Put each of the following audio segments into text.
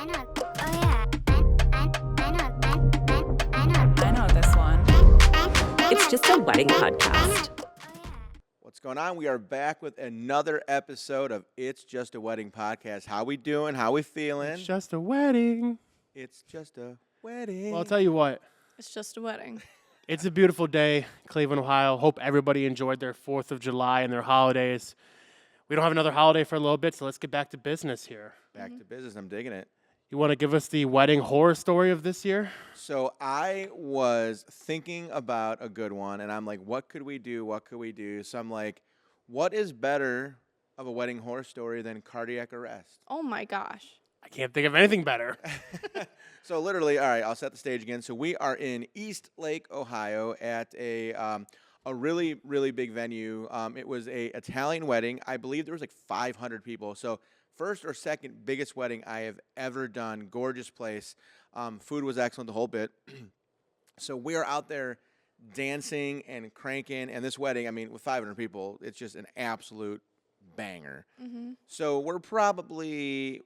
I know. Oh yeah. I know this one. It's just a wedding podcast. What's going on? We are back with another episode of It's Just a Wedding podcast. How we doing? How we feeling? It's just a wedding. It's just a wedding. Well, I'll tell you what. It's just a wedding. It's a beautiful day, Cleveland, Ohio. Hope everybody enjoyed their 4th of July and their holidays. We don't have another holiday for a little bit, so let's get back to business here. Back to business. I'm digging it. You want to give us the wedding horror story of this year? So I was thinking about a good one, and I'm like, what could we do? What could we do? So I'm like, what is better of a wedding horror story than cardiac arrest? Oh my gosh. I can't think of anything better. So literally, all right, I'll set the stage again. So we are in East Lake, Ohio at a really, really big venue. It was a Italian wedding. I believe there was like 500 people. So first or second biggest wedding I have ever done. Gorgeous place. Food was excellent, the whole bit. So we are out there dancing and cranking. And this wedding, I mean, with 500 people, it's just an absolute banger. Mm-hmm. So we're probably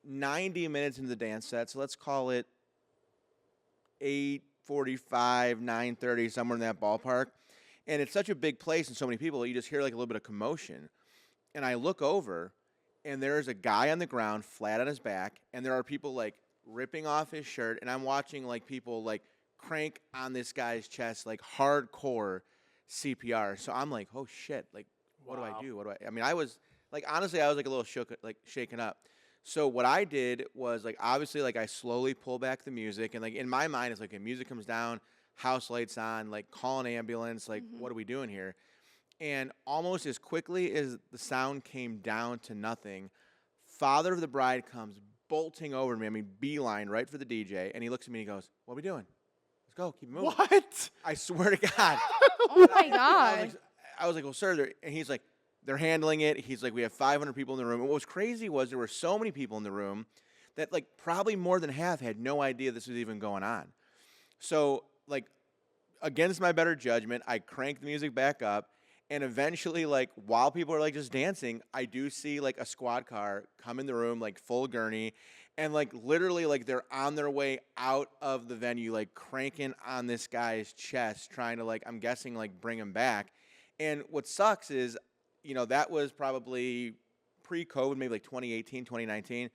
90 minutes into the dance set. So let's call it 8:45, 9:30, somewhere in that ballpark. And it's such a big place and so many people, you just hear like a little bit of commotion. And I look over, and there's a guy on the ground, flat on his back, and there are people like ripping off his shirt, and I'm watching like people like crank on this guy's chest, like hardcore CPR. So I'm like, oh shit, like what do I do? I mean, I was like, honestly, I was like a little shook, like shaken up. So what I did was like, obviously, like I slowly pull back the music, and like in my mind, it's like, okay, music comes down, house lights on, like call an ambulance, like what are we doing here? And almost as quickly as the sound came down to nothing, father of the bride comes bolting over to me. I mean, beeline right for the DJ, and he looks at me and he goes, "What are we doing? Let's go, keep moving." What? I swear to God. Oh my God. I was like, well, sir, and he's like, they're handling it. He's like, we have 500 people in the room. And what was crazy was there were so many people in the room that like probably more than half had no idea this was even going on. So like against my better judgment, I cranked the music back up. And eventually, like, while people are, like, just dancing, I do see, like, a squad car come in the room, like, full gurney. And, like, literally, like, they're on their way out of the venue, like, cranking on this guy's chest, trying to, like, I'm guessing, like, bring him back. And what sucks is, you know, that was probably pre-COVID, maybe, like, 2018, 2019.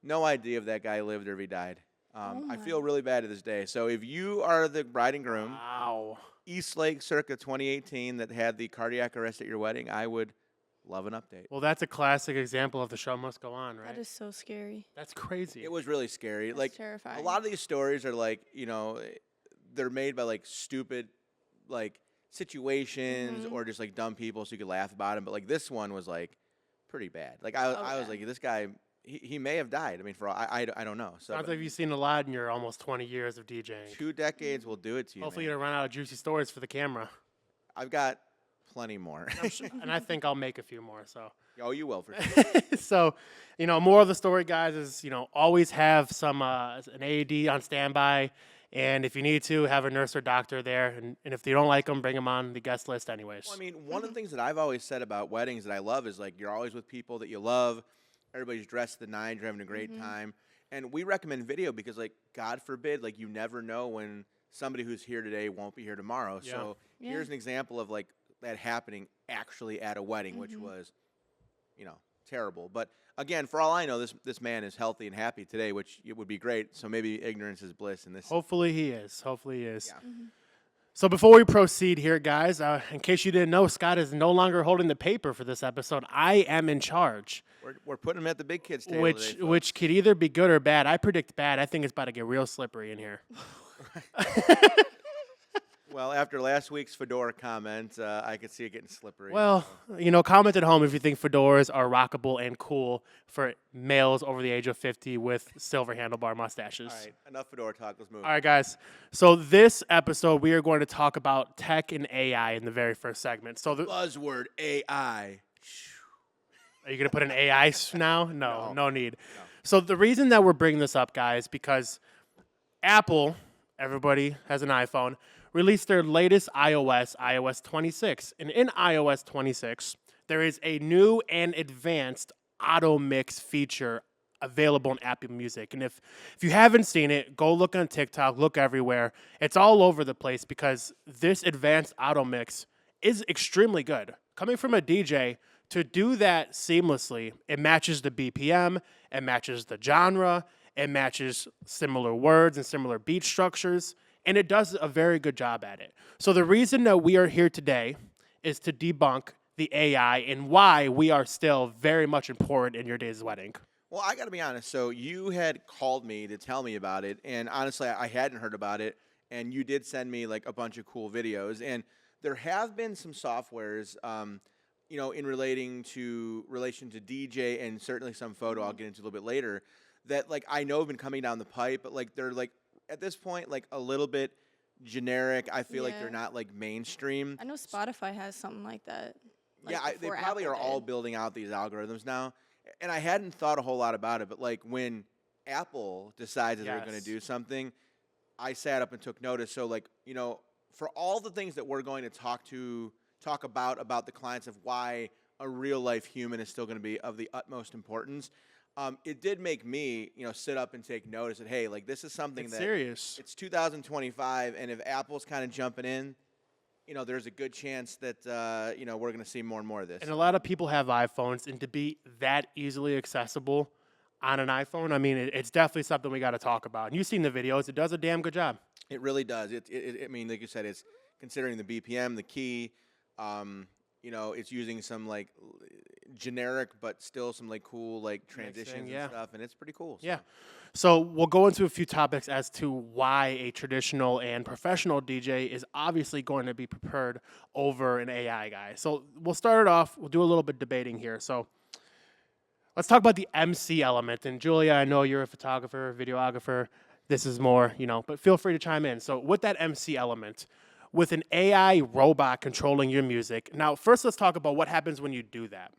No idea if that guy lived or if he died. I feel really bad to this day. So if you are the bride and groom, East Lake circa 2018 that had the cardiac arrest at your wedding, I would love an update. Well, that's a classic example of the show must go on, right? That is so scary. That's crazy. It was really scary. That's like terrifying. A lot of these stories are like, you know, they're made by like stupid like situations or just like dumb people so you could laugh about them. But like this one was like pretty bad. Like I was like, this guy, he may have died. I mean, for all, I don't know. So sounds like you've seen a lot in your almost 20 years of DJing. 2 decades will do it to you. Hopefully man. you don't run out of juicy stories for the camera. I've got plenty more. And I think I'll make a few more. So. Oh, you will for sure. So, you know, more of the story, guys, is, you know, always have some an AED on standby. And if you need to, have a nurse or doctor there. And if you don't like them, bring them on the guest list anyways. Well, I mean, one of the things that I've always said about weddings that I love is like you're always with people that you love. Everybody's dressed to the nines. You're having a great time. And we recommend video because, like, God forbid, like, you never know when somebody who's here today won't be here tomorrow. Yeah. So here's an example of, like, that happening actually at a wedding, which was, you know, terrible. But, again, for all I know, this man is healthy and happy today, which it would be great. So maybe ignorance is bliss in this. Hopefully he is. Hopefully he is. Yeah. So before we proceed here, guys, in case you didn't know, Scott is no longer holding the paper for this episode. I am in charge. We're putting him at the big kids table today, Which could either be good or bad. I predict bad. I think it's about to get real slippery in here. Well, after last week's fedora comment, I could see it getting slippery. Well, you know, comment at home if you think fedoras are rockable and cool for males over the age of 50 with silver handlebar mustaches. All right, enough fedora talk. Let's move. All right, guys. So this episode, we are going to talk about tech and AI in the very first segment. So Buzzword AI. Are you going to put an AI now? No need. No. So the reason that we're bringing this up, guys, because Apple, everybody has an iPhone, released their latest iOS 26. And in iOS 26, there is a new and advanced auto mix feature available in Apple Music. And if you haven't seen it, go look on TikTok, look everywhere. It's all over the place because this advanced auto mix is extremely good. Coming from a DJ, to do that seamlessly, it matches the BPM, it matches the genre, it matches similar words and similar beat structures, and it does a very good job at it. So the reason that we are here today is to debunk the AI and why we are still very much important in your day's wedding. Well, I got to be honest. So you had called me to tell me about it, and honestly, I hadn't heard about it. And you did send me like a bunch of cool videos, and there have been some softwares, in relation to DJ, and certainly some photo. I'll get into a little bit later. That like I know have been coming down the pipe, but like they're like at this point like a little bit generic. I feel like they're not like mainstream. I know Spotify has something like that. They probably are all building out these algorithms now. And I hadn't thought a whole lot about it, but like when Apple decides that they're going to do something, I sat up and took notice. So like, for all the things that we're going to talk about the clients of why a real life human is still going to be of the utmost importance, it did make me, sit up and take notice that, hey, like this is something that's serious. It's 2025, and if Apple's kind of jumping in, there's a good chance that, we're going to see more and more of this. And a lot of people have iPhones, and to be that easily accessible on an iPhone, I mean, it's definitely something we got to talk about. And you've seen the videos. It does a damn good job. It really does. I mean, like you said, it's considering the BPM, the key, it's using some, like, generic but still some, like, cool, like, transitions and stuff, and it's pretty cool. So. Yeah. So we'll go into a few topics as to why a traditional and professional DJ is obviously going to be preferred over an AI guy. So we'll start it off. We'll do a little bit debating here. So let's talk about the MC element. And Julia, I know you're a photographer, videographer. This is more, but feel free to chime in. So with that MC element, with an AI robot controlling your music. Now, first let's talk about what happens when you do that.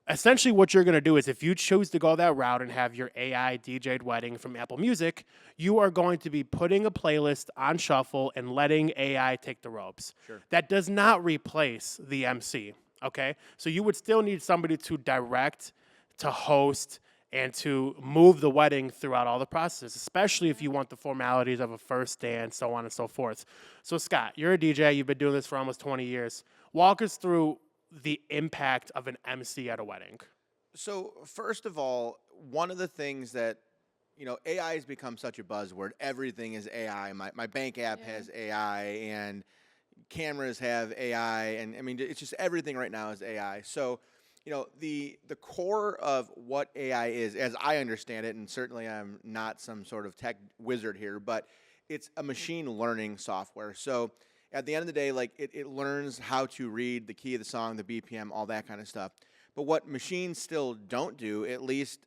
Essentially, what you're going to do is if you choose to go that route and have your AI DJ'd wedding from Apple Music, you are going to be putting a playlist on shuffle and letting AI take the ropes. Sure. That does not replace the MC, okay? So you would still need somebody to direct, to host, and to move the wedding throughout all the processes, especially if you want the formalities of a first dance, so on and so forth. So, Scott, you're a DJ. You've been doing this for almost 20 years. Walk us through the impact of an MC at a wedding. So first of all, one of the things that, AI has become such a buzzword. Everything is AI. My bank app has AI, and cameras have AI, and I mean, it's just everything right now is AI. So, the core of what AI is, as I understand it, and certainly I'm not some sort of tech wizard here, but it's a machine learning software. So at the end of the day, like it learns how to read the key of the song, the BPM, all that kind of stuff. But what machines still don't do, at least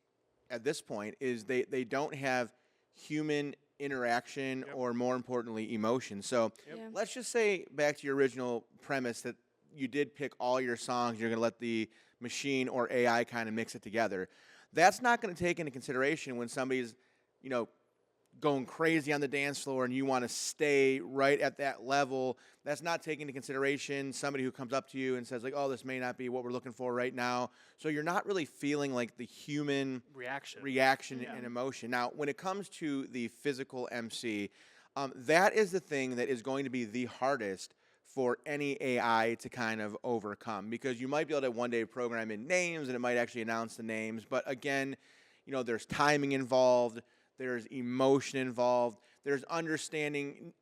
at this point, is they don't have human interaction or, more importantly, emotion. So let's just say, back to your original premise, that you did pick all your songs, you're going to let the machine or AI kind of mix it together. That's not going to take into consideration when somebody's, going crazy on the dance floor and you want to stay right at that level. That's not taking into consideration somebody who comes up to you and says like, oh, this may not be what we're looking for right now. So you're not really feeling like the human reaction and emotion. Now, when it comes to the physical MC, that is the thing that is going to be the hardest for any AI to kind of overcome, because you might be able to one day program in names and it might actually announce the names. But again, there's timing involved. There's emotion involved. There's understanding.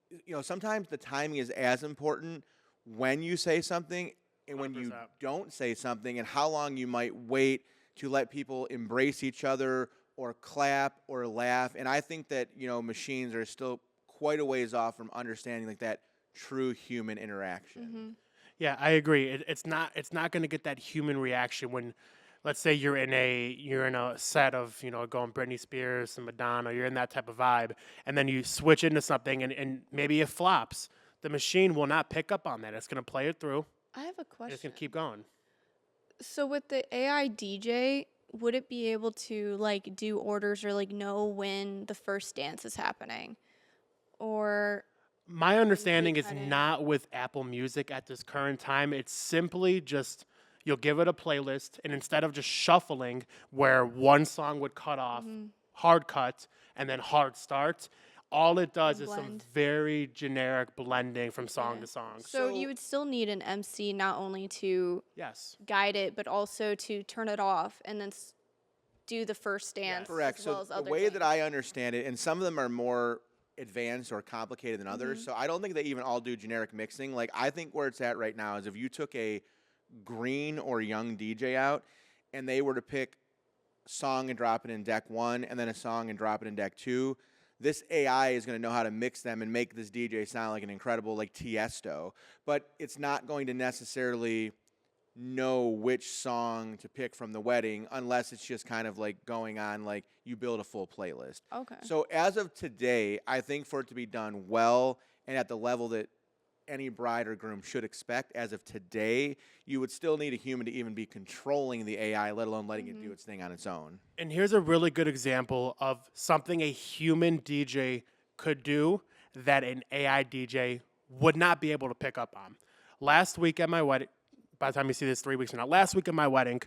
Sometimes the timing is as important when you say something and when 100%. You don't say something, and how long you might wait to let people embrace each other or clap or laugh. And I think that, machines are still quite a ways off from understanding like that true human interaction. Mm-hmm. Yeah, I agree. It's not going to get that human reaction when, let's say you're in a set of, going Britney Spears and Madonna, you're in that type of vibe, and then you switch into something and maybe it flops. The machine will not pick up on that. It's going to play it through. I have a question. It's going to keep going. So with the AI DJ, would it be able to like do orders or like know when the first dance is happening? Or my understanding is not with Apple Music at this current time. It's simply just You'll give it a playlist, and instead of just shuffling where one song would cut off, hard cut, and then hard start, all it does is some blend. very generic blending from song Yeah. to song. So you would still need an MC not only to Yes. guide it, but also to turn it off and then do the first dance. Correct. As well So as the other way that things. I understand it, and some of them are more advanced or complicated than others, so I don't think they even all do generic mixing. Like, I think where it's at right now is if you took a green or young DJ out and they were to pick song and drop it in deck 1 and then a song and drop it in deck 2, this AI is going to know how to mix them and make this DJ sound like an incredible, like, Tiesto. But it's not going to necessarily know which song to pick from the wedding unless it's just kind of like going on, like, you build a full playlist. Okay. So as of today, I think for it to be done well and at the level that any bride or groom should expect, as of today, you would still need a human to even be controlling the AI, let alone letting it do its thing on its own. And here's a really good example of something a human DJ could do that an AI DJ would not be able to pick up on. Last week at my wedding, by the time you see this 3 weeks from now, last week at my wedding,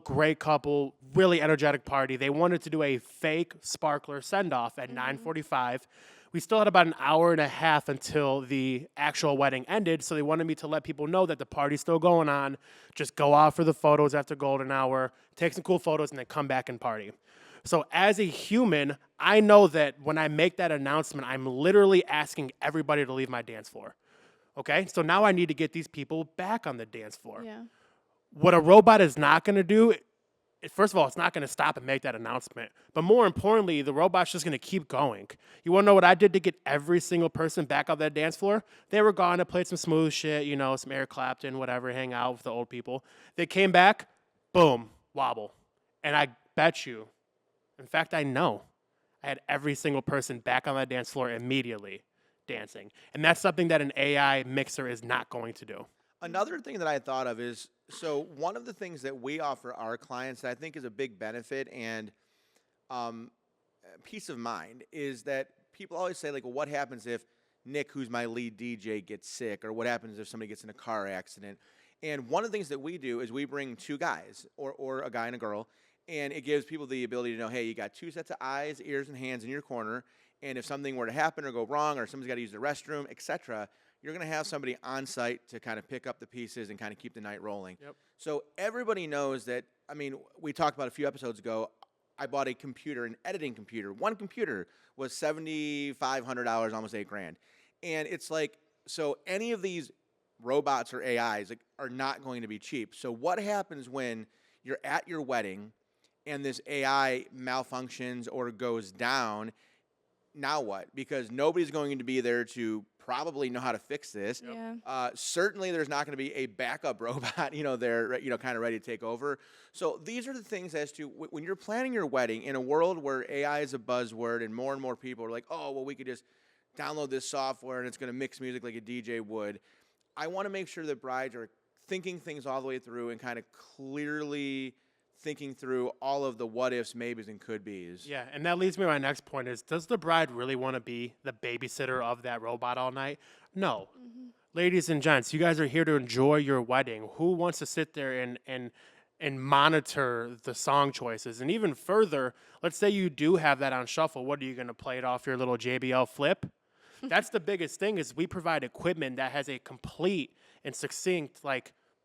great couple, really energetic party. They wanted to do a fake sparkler send-off at 9:45. We still had about an hour and a half until the actual wedding ended, so they wanted me to let people know that the party's still going on. Just go out for the photos after golden hour, take some cool photos, and then come back and party. So as a human, I know that when I make that announcement, I'm literally asking everybody to leave my dance floor. Okay? So now I need to get these people back on the dance floor. Yeah. What a robot is not going to do, first of all, it's not going to stop and make that announcement. But more importantly, the robot's just going to keep going. You want to know what I did to get every single person back on that dance floor? They were gone to play some smooth shit, you know, some Eric Clapton, whatever, hang out with the old people. They came back, boom, wobble. And I bet you, in fact, I know, I had every single person back on that dance floor immediately dancing. And that's something that an AI mixer is not going to do. Another thing that I thought of is, so one of the things that we offer our clients that I think is a big benefit and peace of mind is that people always say, like, well, what happens if Nick, who's my lead DJ, gets sick, or what happens if somebody gets in a car accident? And one of the things that we do is we bring two guys, or a guy and a girl, and it gives people the ability to know, hey, you got two sets of eyes, ears, and hands in your corner, and if something were to happen or go wrong, or somebody's got to use the restroom, etc., you're going to have somebody on site to kind of pick up the pieces and kind of keep the night rolling. Yep. So everybody knows that, I mean, we talked about a few episodes ago, I bought a computer, an editing computer. One computer was $7,500, almost $8,000. And it's like, so any of these robots or AIs are not going to be cheap. So what happens when you're at your wedding and this AI malfunctions or goes down? Now what? Because nobody's going to be there to probably know how to fix this. Yeah. Certainly there's not going to be a backup robot, there, kind of ready to take over. So these are the things as to when you're planning your wedding in a world where AI is a buzzword and more people are like, oh, well, we could just download this software and it's going to mix music like a DJ would. I want to make sure that brides are thinking things all the way through and kind of clearly thinking through all of the what ifs, maybes, and could be's. Yeah, and that leads me to my next point is, does the bride really want to be the babysitter of that robot all night? No. Ladies and gents, you guys are here to enjoy your wedding. Who wants to sit there and monitor the song choices? And even further, let's say you do have that on shuffle. What, are you going to play it off your little JBL flip? That's the biggest thing, is we provide equipment that has a complete and succinct,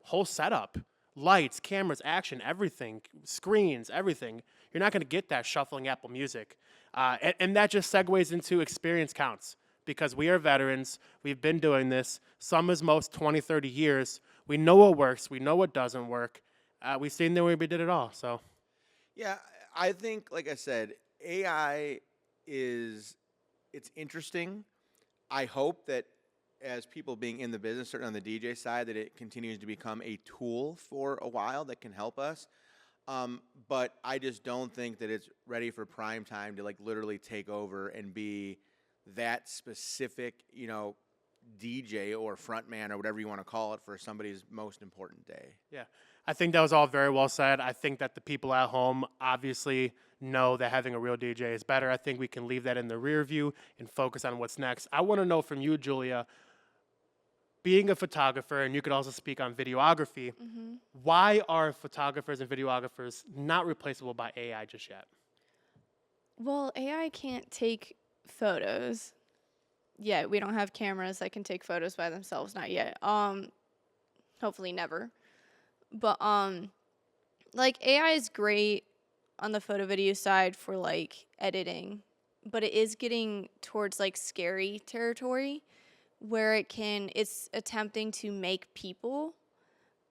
whole setup. Lights, cameras, action, everything, screens, everything. You're not going to get that shuffling Apple Music. And that just segues into experience counts, because we are veterans. We've been doing this. Some as most 20, 30 years. We know what works. We know what doesn't work. We've seen the way we did it all. So, yeah, I think, like I said, AI it's interesting. I hope that as people being in the business, certainly on the DJ side, that it continues to become a tool for a while that can help us. But I just don't think that it's ready for prime time to literally take over and be that specific, DJ or frontman or whatever you want to call it for somebody's most important day. yeah, I think that was all very well said. I think that the people at home obviously know that having a real DJ is better. I think we can leave that in the rear view and focus on what's next. I want to know from you, Julia, being a photographer, and you could also speak on videography, why are photographers and videographers not replaceable by AI just yet? Well, AI can't take photos. Yeah, we don't have cameras that can take photos by themselves, not yet. Hopefully never. But like AI is great on the photo video side for like editing, but it is getting towards like scary territory where it's attempting to make people.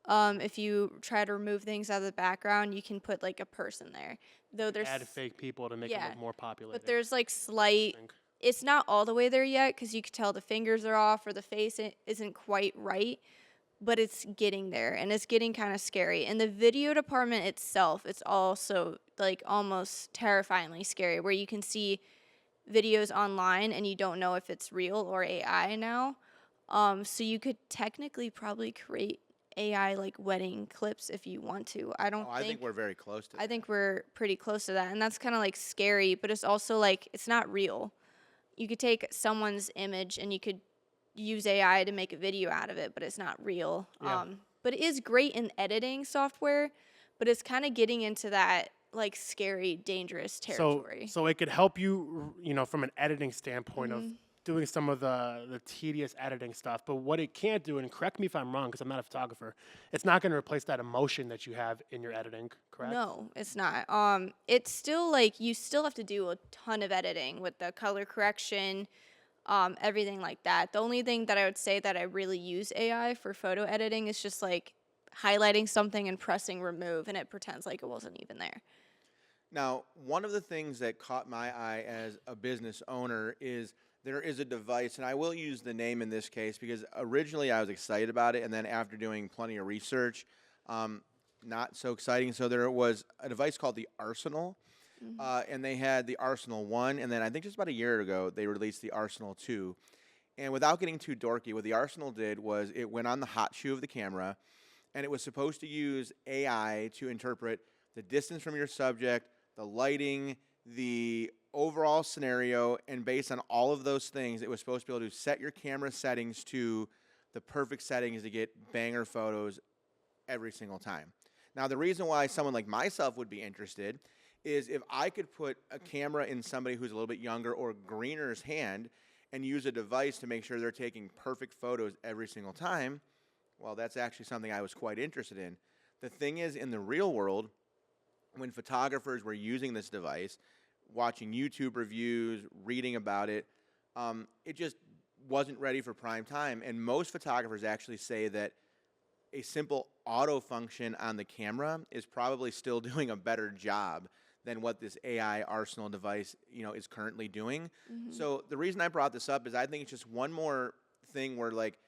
If you try to remove things out of the background, you can put like a person there. Though there's Add fake people to make it look more populated. but there's like slight. It's not all the way there yet because you could tell the fingers are off or the face isn't quite right, but it's getting there and it's getting kind of scary. And the video department itself, it's also like almost terrifyingly scary where you can see videos online and you don't know if it's real or AI now. So you could technically probably create AI like wedding clips if you want to. I think we're very close to that. I think we're pretty close to that. And that's kind of like scary, but it's also like it's not real. You could take someone's image and you could use AI to make a video out of it, but it's not real. Yeah. But it is great in editing software, but it's kind of getting into that like scary, dangerous territory. So it could help you, from an editing standpoint of doing some of the tedious editing stuff. But what it can't do, and correct me if I'm wrong, because I'm not a photographer, it's not going to replace that emotion that you have in your editing, correct? No, it's not. It's still like you still have to do a ton of editing with the color correction, everything like that. The only thing that I would say that I really use AI for photo editing is just like highlighting something and pressing remove, and it pretends like it wasn't even there. Now, one of the things that caught my eye as a business owner is there is a device, and I will use the name in this case because originally I was excited about it, and then after doing plenty of research, not so exciting. So there was a device called the Arsenal, and they had the Arsenal 1, and then I think just about a year ago they released the Arsenal 2. And without getting too dorky, what the Arsenal did was it went on the hot shoe of the camera, and it was supposed to use AI to interpret the distance from your subject, the lighting, the overall scenario, and based on all of those things, it was supposed to be able to set your camera settings to the perfect settings to get banger photos every single time. Now, the reason why someone like myself would be interested is if I could put a camera in somebody who's a little bit younger or greener's hand and use a device to make sure they're taking perfect photos every single time, well, that's actually something I was quite interested in. The thing is, in the real world, when photographers were using this device, watching YouTube reviews, reading about it, it just wasn't ready for prime time. And most photographers actually say that a simple auto function on the camera is probably still doing a better job than what this AI Arsenal device, is currently doing. So the reason I brought this up is I think it's just one more thing where like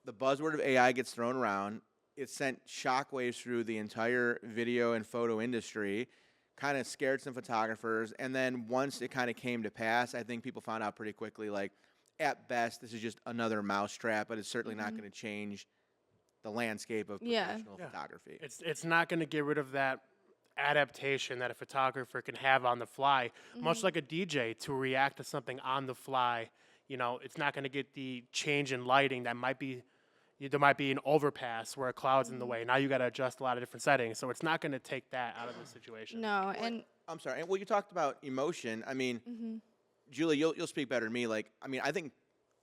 the buzzword of AI gets thrown around. It sent shockwaves through the entire video and photo industry, kind of scared some photographers. And then once it kind of came to pass, I think people found out pretty quickly, like, at best, this is just another mousetrap, but it's certainly not going to change the landscape of professional photography. It's not going to get rid of that adaptation that a photographer can have on the fly, much like a DJ to react to something on the fly. It's not going to get the change in lighting that might be. There might be an overpass where a cloud's in the way. Now you got to adjust a lot of different settings. So it's not going to take that out of the situation. No, and I'm sorry. Well, you talked about emotion. I mean, Julie, you'll speak better than me. Like, I mean, I think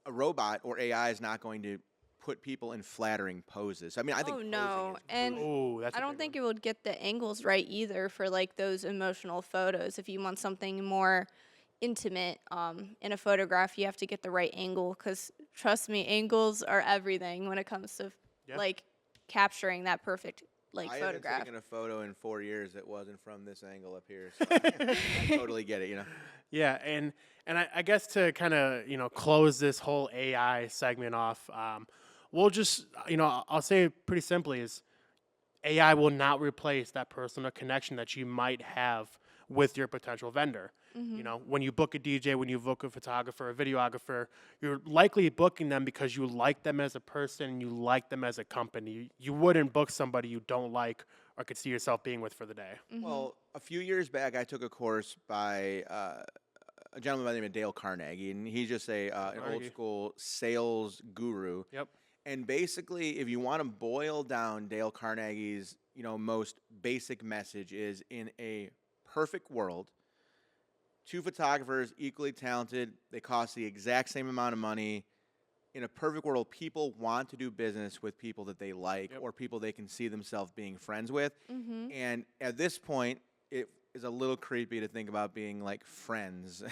a robot or AI is not going to put people in flattering poses. I mean, I think. Oh no, and That's I don't think it would get the angles right either for like those emotional photos. If you want something more intimate in a photograph, you have to get the right angle because trust me, angles are everything when it comes to like capturing that perfect I photograph. haven't taken a photo in 4 years that wasn't from this angle up here. So I totally get it, Yeah, and I guess to kind of close this whole AI segment off, we'll just I'll say it pretty simply is AI will not replace that personal connection that you might have with your potential vendor. When you book a DJ, when you book a photographer, a videographer, you're likely booking them because you like them as a person and you like them as a company. You wouldn't book somebody you don't like or could see yourself being with for the day. Well, a few years back, I took a course by a gentleman by the name of Dale Carnegie, and he's just an old Carnegie. school sales guru. Yep. And basically, if you want to boil down Dale Carnegie's, most basic message is in a perfect world, two photographers equally talented, they cost the exact same amount of money. In a perfect world, people want to do business with people that they like or people they can see themselves being friends with. Mm-hmm. And at this point, it is a little creepy to think about being like friends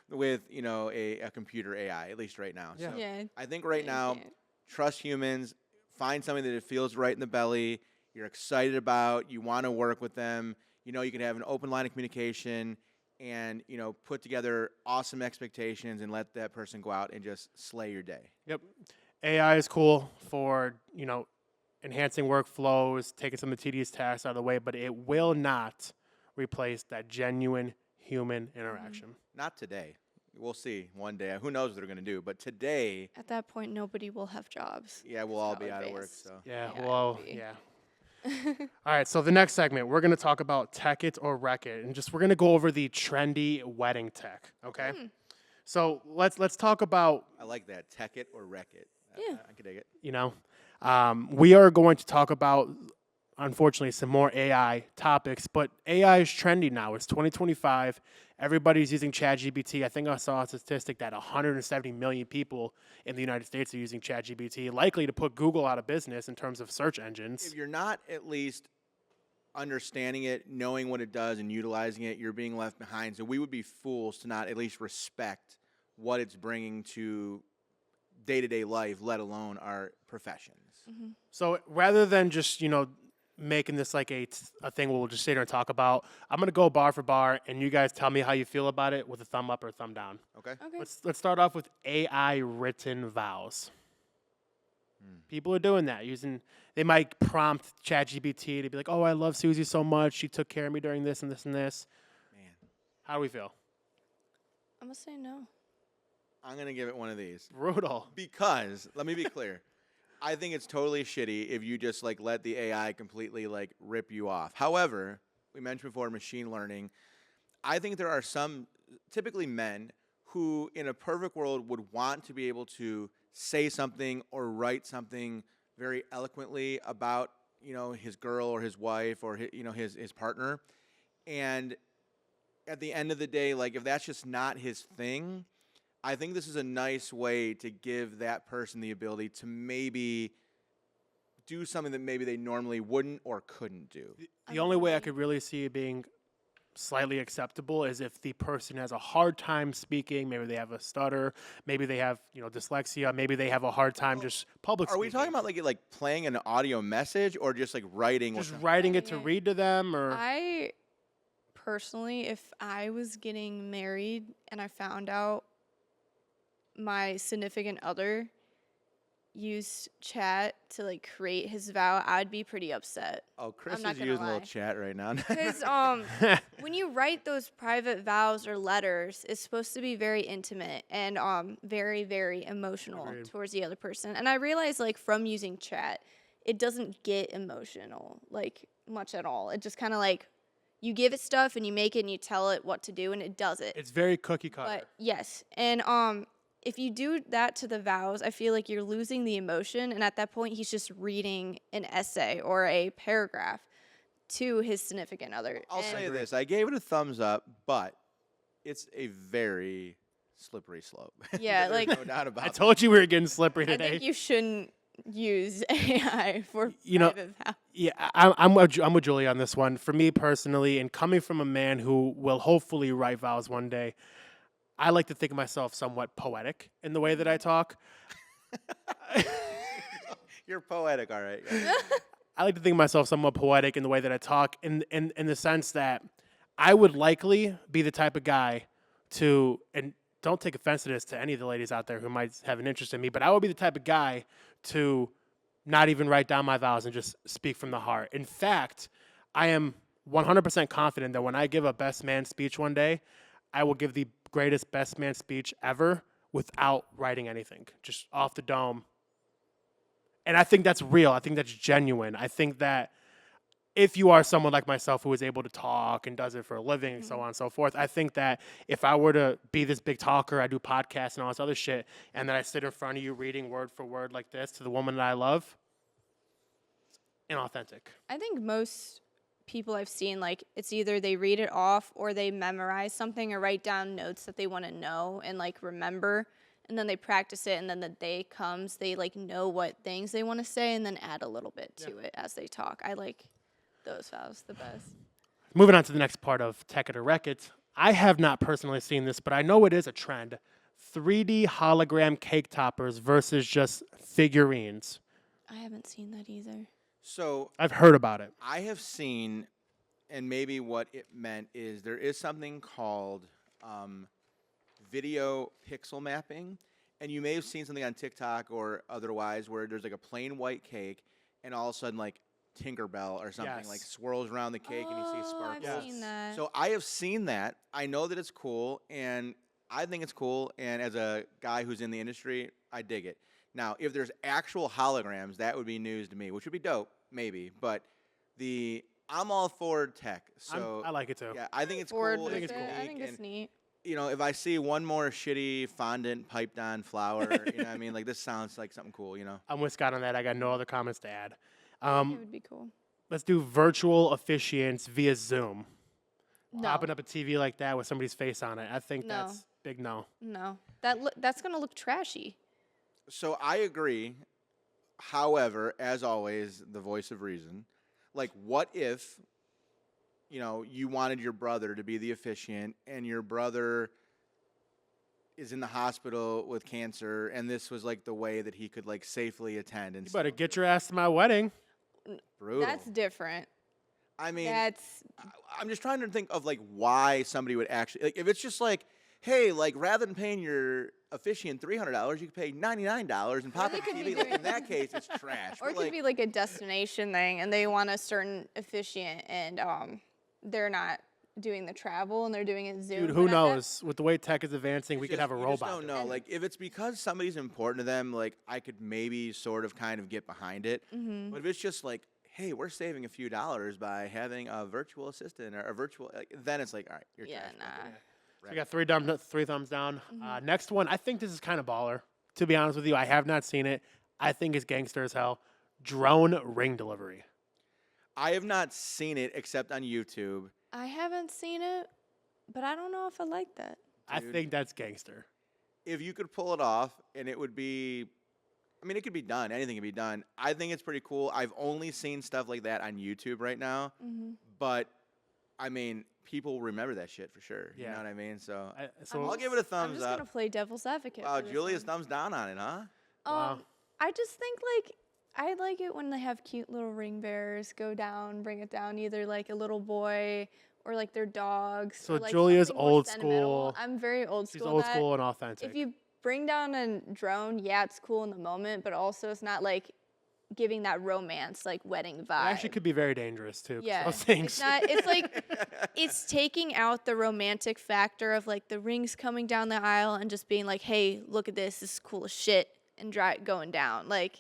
with, a computer AI, at least right now. Yeah. So Yeah. I think right now, can't. trust humans, find something that it feels right in the belly, you're excited about, you want to work with them, you can have an open line of communication and, put together awesome expectations and let that person go out and just slay your day. Yep. AI is cool for, enhancing workflows, taking some of the tedious tasks out of the way, but it will not replace that genuine human interaction. Not today. We'll see one day. Who knows what they're going to do? But today, At that point, nobody will have jobs. yeah, we'll That's all how be out of work. advanced. So Yeah, Yeah, well, it'll be. yeah. All right, so the next segment, we're going to talk about tech it or wreck it, and we're going to go over the trendy wedding tech, okay? So let's talk about, I like that. Tech it or wreck it. Yeah. I can dig it. we are going to talk about, unfortunately, some more AI topics, but AI is trendy now. It's 2025. Everybody's using ChatGPT. I think I saw a statistic that 170 million people in the United States are using ChatGPT, likely to put Google out of business in terms of search engines. If you're not at least understanding it, knowing what it does, and utilizing it, you're being left behind. So we would be fools to not at least respect what it's bringing to day-to-day life, let alone our professions. So rather than just, making this like a thing we'll just sit here and talk about, I'm going to go bar for bar, and you guys tell me how you feel about it with a thumb up or a thumb down. Okay? Okay. Let's start off with AI written vows. People are doing that. They might prompt ChatGPT to be like, "Oh, I love Susie so much. She took care of me during this and this and this." Man, How do we feel? I'm gonna say no. I'm going to give it one of these. Brutal. Because, let me be clear, I think it's totally shitty if you just let the AI completely rip you off. However, we mentioned before machine learning. I think there are some, typically men, who in a perfect world would want to be able to say something or write something very eloquently about, his girl or his wife or his partner. And at the end of the day, if that's just not his thing, I think this is a nice way to give that person the ability to maybe do something that maybe they normally wouldn't or couldn't do. The only way I could really see it being slightly acceptable is if the person has a hard time speaking. Maybe they have a stutter. Maybe they have dyslexia. Maybe they have a hard time just public Are speaking. we talking about playing an audio message or just writing? just what- writing it to Writing it. read to them, or I personally, if I was getting married and I found out my significant other used chat to create his vow, I'd be pretty upset. Oh, Chris not is gonna using a lie. little chat right now. Because when you write those private vows or letters, it's supposed to be very intimate and very, very emotional Agreed. towards the other person. And I realized from using chat, it doesn't get emotional much at all. It just kind of you give it stuff and you make it and you tell it what to do and it does it. it's very cookie cutter. But yes, and if you do that to the vows, I feel like you're losing the emotion, and at that point, he's just reading an essay or a paragraph to his significant other. I'll And say this. I gave it a thumbs up, but it's a very slippery slope. Yeah, There's no doubt about I it. told you we were getting slippery I today. think you shouldn't use AI for know, private vows. Yeah, I'm with Julie on this one. For me personally, and coming from a man who will hopefully write vows one day, I like to think of myself somewhat poetic in the way that I talk. You're poetic, all right. I like to think of myself somewhat poetic in the way that I talk, in the sense that I would likely be the type of guy to, and don't take offense to this to any of the ladies out there who might have an interest in me, but I would be the type of guy to not even write down my vows and just speak from the heart. In fact, I am 100% confident that when I give a best man speech one day, I will give the greatest best man speech ever without writing anything, just off the dome. And I think that's real. I think that's genuine. I think that if you are someone like myself who is able to talk and does it for a living and so on and so forth, I think that if I were to be this big talker, I do podcasts and all this other shit, and then I sit in front of you reading word for word like this to the woman that I love, inauthentic. I think most people I've seen, like, it's either they read it off or they memorize something or write down notes that they want to know and, like, remember, and then they practice it, and then the day comes, they, like, know what things they want to say and then add a little bit to it as they talk. I like those files the best. Moving on to the next part of Tech It or Wreck It. I have not personally seen this, but I know it is a trend. 3D hologram cake toppers versus just figurines. I haven't seen that either. So I've heard about it. I have seen, and maybe what it meant is there is something called video pixel mapping, and you may have seen something on TikTok or otherwise where there's like a plain white cake, and all of a sudden like Tinkerbell or something Yes. like swirls around the cake and you see sparkles. I've seen that. So I have seen that. I know that it's cool, and I think it's cool. And as a guy who's in the industry, I dig it. Now, if there's actual holograms, that would be news to me, which would be dope, maybe. But I'm all for tech. So I like it too. yeah, I think it's Forward cool. with It's it. unique, I think it's and, neat. you know, if I see one more shitty fondant piped on flour, you know what I mean? Like, this sounds like something cool, you know? I'm with Scott on that. I got no other comments to add. It would be cool. Let's do virtual officiants via Zoom. No. Popping up a TV like that with somebody's face on it. I think No. that's big no. No. That's going to look trashy. So I agree. However, as always, the voice of reason. Like, what if, you know, you wanted your brother to be the officiant and your brother is in the hospital with cancer and this was like the way that he could like safely attend and You better get your ass to my wedding. brutal. That's different. I mean, That's I'm just trying to think of like why somebody would actually like if it's just like, hey, like rather than paying your officiant $300, you could pay $99 and pop they up could be TV. Like, doing- in that case, it's trash. or But, it could like, be like a destination thing, and they want a certain officiant, and they're not doing the travel, and they're doing it Zoom. Dude, who but at that- knows? With the way tech is advancing, we could have a you robot. Just don't know. Like if it's because somebody's important to them, like I could maybe sort of kind of get behind it. Mm-hmm. But if it's just like, hey, we're saving a few dollars by having a virtual assistant or a virtual, like, then it's like, all right, you're Yeah, trash. nah. So we got three thumbs down. Mm-hmm. Next one, I think this is kind of baller. To be honest with you, I have not seen it. I think it's gangster as hell. Drone ring delivery. I have not seen it except on YouTube. I haven't seen it, but I don't know if I like that. I Dude. think that's gangster. If you could pull it off and it would be, I mean, it could be done. Anything can be done. I think it's pretty cool. I've only seen stuff like that on YouTube right now. Mm-hmm. But, I mean, people remember that shit for sure. You Yeah. know what I mean? So So I'll give it a I'm thumbs just up. gonna play devil's advocate. Wow, for this Julia's one. thumbs down on it, huh? Wow. I just think like I like it when they have cute little ring bearers go down, bring it down, either like a little boy or like their dogs. So or, like, Julia's something more old sentimental. school. I'm very old she's school. old that school and authentic. If you bring down a drone, yeah, it's cool in the moment, but also it's not like giving that romance like wedding It vibe. actually could be very dangerous too. 'cause Yeah, those things. it's not. It's like it's taking out the romantic factor of like the rings coming down the aisle and just being like, "Hey, look at this. This is cool as shit," and going down. Like,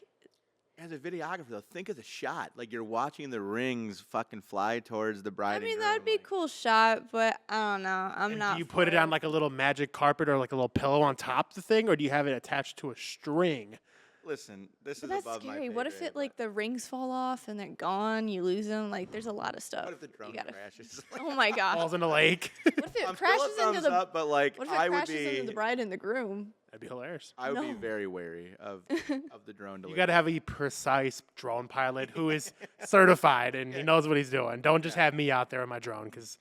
As a videographer, though, think of the shot. Like you're watching the rings fucking fly towards the bride. I and mean, groom, that'd be a like- cool shot, but I don't know. I'm And not. do you put it for on like a little magic carpet or like a little pillow on top of the thing, or do you have it attached to a string? Listen, this But is that's above my scary. pay What if grade, it like the rings fall off and they're gone? You lose them. Like, there's a lot of stuff. What if the you drone gotta- crashes? Oh my god. Falls in a lake. What if it I'm crashes still a into thumbs the? up, but like What if it I would crashes be, into the bride and the groom? That'd be hilarious. I would be No. very wary of the drone delivery. You got to have a precise drone pilot who is certified and he knows what he's doing. Don't just have me out there in my drone. Because,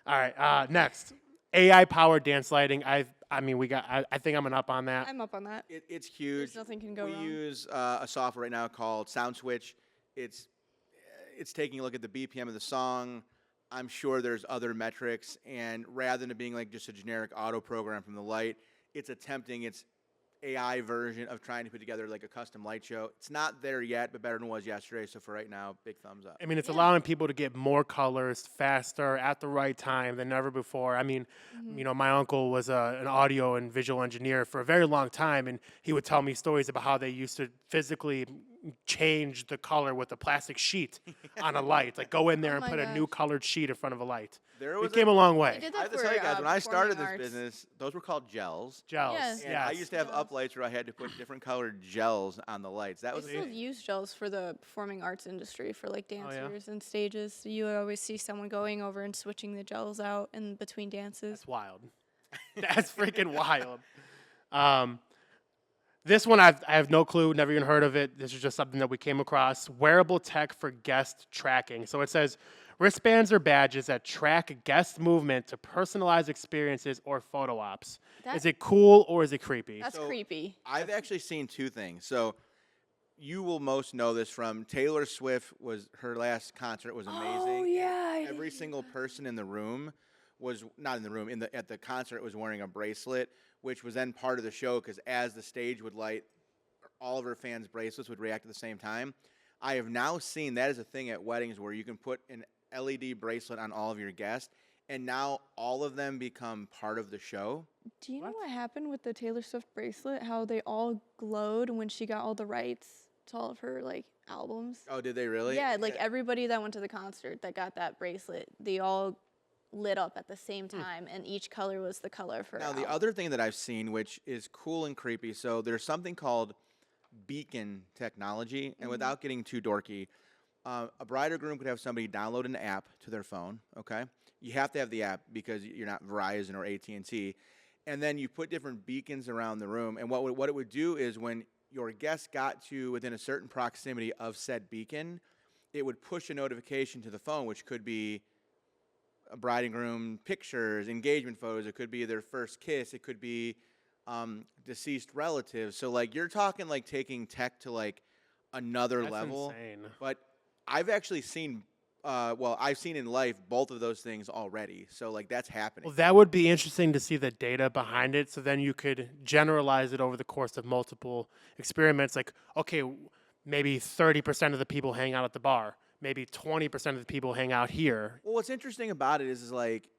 all right, next, AI powered dance lighting. I think I'm an up on that. I'm up on that. It's huge. There's nothing can go we wrong. use a software right now called SoundSwitch. It's taking a look at the BPM of the song. I'm sure there's other metrics, and rather than it being like just a generic auto program from the light, it's attempting its AI version of trying to put together like a custom light show. It's not there yet, but better than it was yesterday. So for right now, big thumbs up. I mean, it's Yeah. allowing people to get more colors faster at the right time than ever before. I mean, Mm-hmm. you know, my uncle was an audio and visual engineer for a very long time, and he would tell me stories about how they used to physically, change the color with a plastic sheet on a light. Like go in there Oh and my put a new gosh. colored sheet in front of a light. There We was came a long They way. did I that have to for tell you guys, when I started this performing arts. business, those were called gels. Gels. Yeah. And I Yes. used to have Gels. uplights where I had to put different colored gels on the lights. That They was still use gels for the performing arts industry for like Oh, yeah? dancers and stages. So you would always see someone going over and switching the gels out in between dances. That's wild. That's freaking wild. This one I have no clue, never even heard of it. This is just something that we came across. Wearable tech for guest tracking. So it says wristbands or badges that track guest movement to personalize experiences or photo ops. That- Is it cool or is it creepy? That's So, creepy. I've actually seen two things. So you will most know this from Taylor Swift. Was her last concert was amazing. Oh yeah. I Every didn't- single person in the room was not in the room at the concert was wearing a bracelet, which was then part of the show because as the stage would light, all of her fans' bracelets would react at the same time. I have now seen that is a thing at weddings where you can put an LED bracelet on all of your guests, and now all of them become part of the show. Do you know what happened with the Taylor Swift bracelet? How they all glowed when she got all the rights to all of her like albums. Oh, did they really? Yeah, like everybody that went to the concert that got that bracelet, they all lit up at the same time, and each color was the color of her. Now, the album. other thing that I've seen, which is cool and creepy, so there's something called beacon technology, and without getting too dorky, a bride or groom could have somebody download an app to their phone, okay? You have to have the app because you're not Verizon or AT&T, and then you put different beacons around the room, and what it would do is when your guest got to within a certain proximity of said beacon, it would push a notification to the phone, which could be a bride and groom pictures, engagement photos. It could be their first kiss. It could be deceased relatives. So like you're talking like taking tech to like another That's level. insane. But I've actually seen, I've seen in life both of those things already. So like that's happening. Well, that would be interesting to see the data behind it. So then you could generalize it over the course of multiple experiments. Like, okay, maybe 30% of the people hang out at the bar. Maybe 20% of the people hang out here. Well, what's interesting about it is like,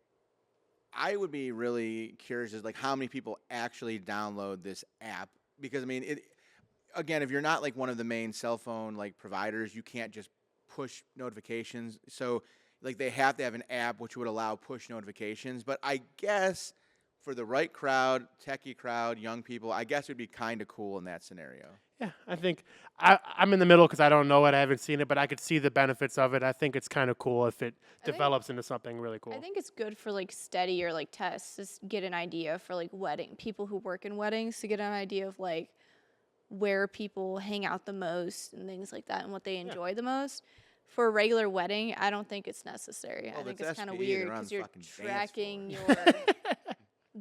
I would be really curious as like how many people actually download this app because I mean it. Again, if you're not like one of the main cell phone like providers, you can't just push notifications. So like they have to have an app which would allow push notifications. But I guess for the right crowd, techie crowd, young people, I guess it would be kind of cool in that scenario. Yeah, I think I'm in the middle because I don't know it. I haven't seen it, but I could see the benefits of it. I think it's kind of cool if it develops into something really cool. I think it's good for like steady or like tests, just get an idea for like people who work in weddings to get an idea of like where people hang out the most and things like that and what they enjoy the most. For a regular wedding, I don't think it's necessary. Well, I think it's it's kind of SPE, weird they're on because the you're fucking dance tracking floor. your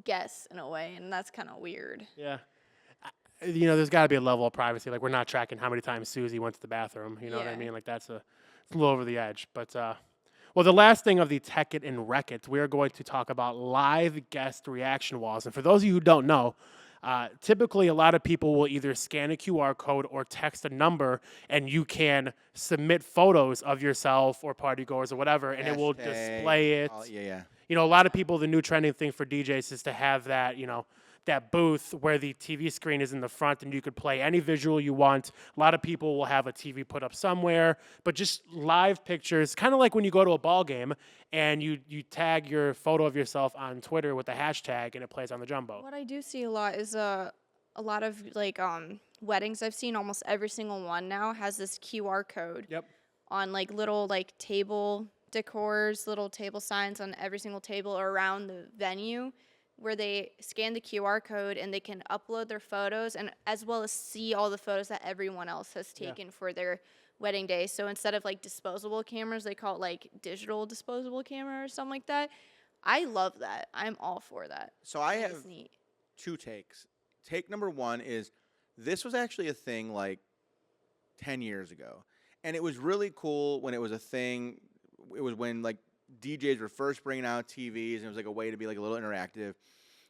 guests in a way, and that's kind of weird. Yeah. You know, there's got to be a level of privacy. Like, we're not tracking how many times Susie went to the bathroom. You know what I Yeah. mean? Like, it's a little over the edge. But, well, the last thing of the Tech It and Wreck It, we are going to talk about live guest reaction walls. And for those of you who don't know, typically a lot of people will either scan a QR code or text a number, and you can submit photos of yourself or partygoers or whatever, and it will Hashtag, display it. Yeah. You know, a lot of people, the new trending thing for DJs is to have that, you know, that booth where the TV screen is in the front and you could play any visual you want. A lot of people will have a TV put up somewhere, but just live pictures, kind of like when you go to a ball game and you tag your photo of yourself on Twitter with the hashtag and it plays on the jumbo. What I do see a lot is a lot of like weddings I've seen. Almost every single one now has this QR code Yep. on like little like table decors, little table signs on every single table around the venue, where they scan the QR code and they can upload their photos and as well as see all the photos that everyone else has taken for their wedding day. So instead of like disposable cameras, they call it like digital disposable camera or something like that. I love that. I'm all for that. So I think have it's neat. two takes. Take number one is this was actually a thing like 10 years ago. And it was really cool when it was a thing. It was when like DJs were first bringing out TVs, and it was like a way to be like a little interactive.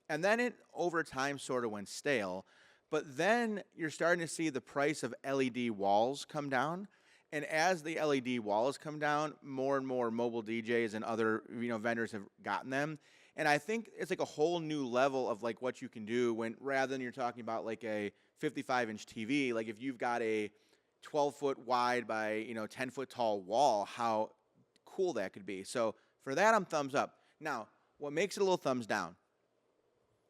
And then it over time sort of went stale. But then you're starting to see the price of LED walls come down. And as the LED walls come down, more and more mobile DJs and other vendors have gotten them. And I think it's like a whole new level of like what you can do when rather than you're talking about like a 55-inch TV, like if you've got a 12-foot wide by 10-foot tall wall, how cool that could be. So for that, I'm thumbs up. Now, what makes it a little thumbs down?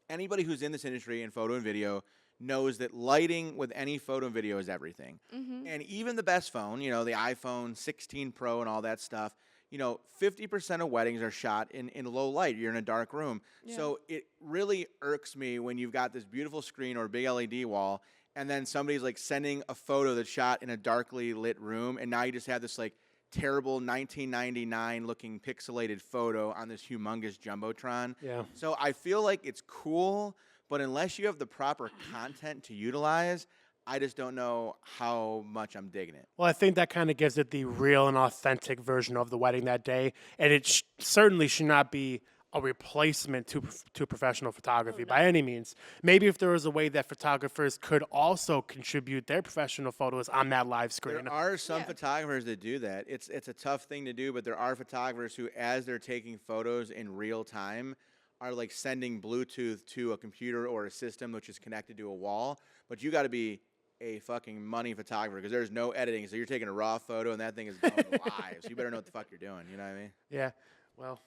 Anybody who's in this industry in photo and video knows that lighting with any photo and video is everything. And even the best phone, the iPhone 16 Pro and all that stuff, 50% of weddings are shot in low light. You're in a dark room. Yeah. So it really irks me when you've got this beautiful screen or a big LED wall, and then somebody's like sending a photo that's shot in a darkly lit room, and now you just have this like terrible 1999 looking pixelated photo on this humongous jumbotron. Yeah. So I feel like it's cool, but unless you have the proper content to utilize, I just don't know how much I'm digging it. Well, I think that kind of gives it the real and authentic version of the wedding that day, and it certainly should not be a replacement to professional photography by any means. Maybe if there was a way that photographers could also contribute their professional photos on that live screen. There are some photographers that do that. It's a tough thing to do, but there are photographers who, as they're taking photos in real time, are like sending Bluetooth to a computer or a system which is connected to a wall. But you got to be a fucking money photographer because there's no editing. So you're taking a raw photo and that thing is going live. So you better know what the fuck you're doing. You know what I mean? Yeah. Well,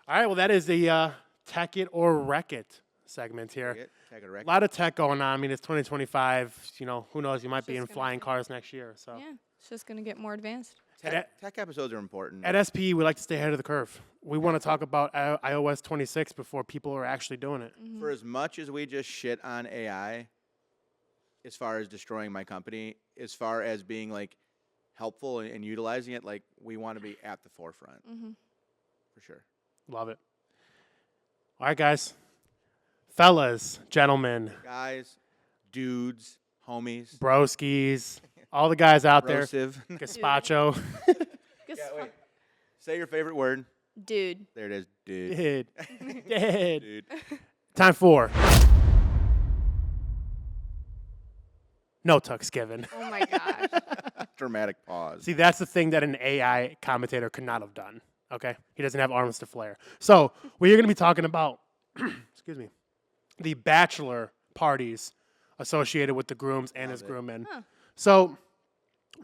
all right. Well, that is the Tech It or Wreck It segment here. A lot of tech going on. I mean, it's 2025. Who knows? You might be in flying cars next year. So Yeah, it's just gonna get more advanced. Tech episodes are important. At SPE, we like to stay ahead of the curve. We want to talk about iOS 26 before people are actually doing it. For as much as we just shit on AI, as far as destroying my company, as far as being like helpful and utilizing it, like we want to be at the forefront. For sure. Love it. All right, guys. Fellas, gentlemen, Guys, dudes, homies. broskies, all the guys out Brosive. there. Gazpacho. Wait. Say your favorite word. Dude. There it is. Dude. Dead. Dude. Time for No Tucks Given. Oh my gosh. Dramatic pause. See, that's the thing that an AI commentator could not have done. Okay? He doesn't have arms to flare. So, we are going to be talking about, excuse me, the bachelor parties associated with the grooms and his groommen. So,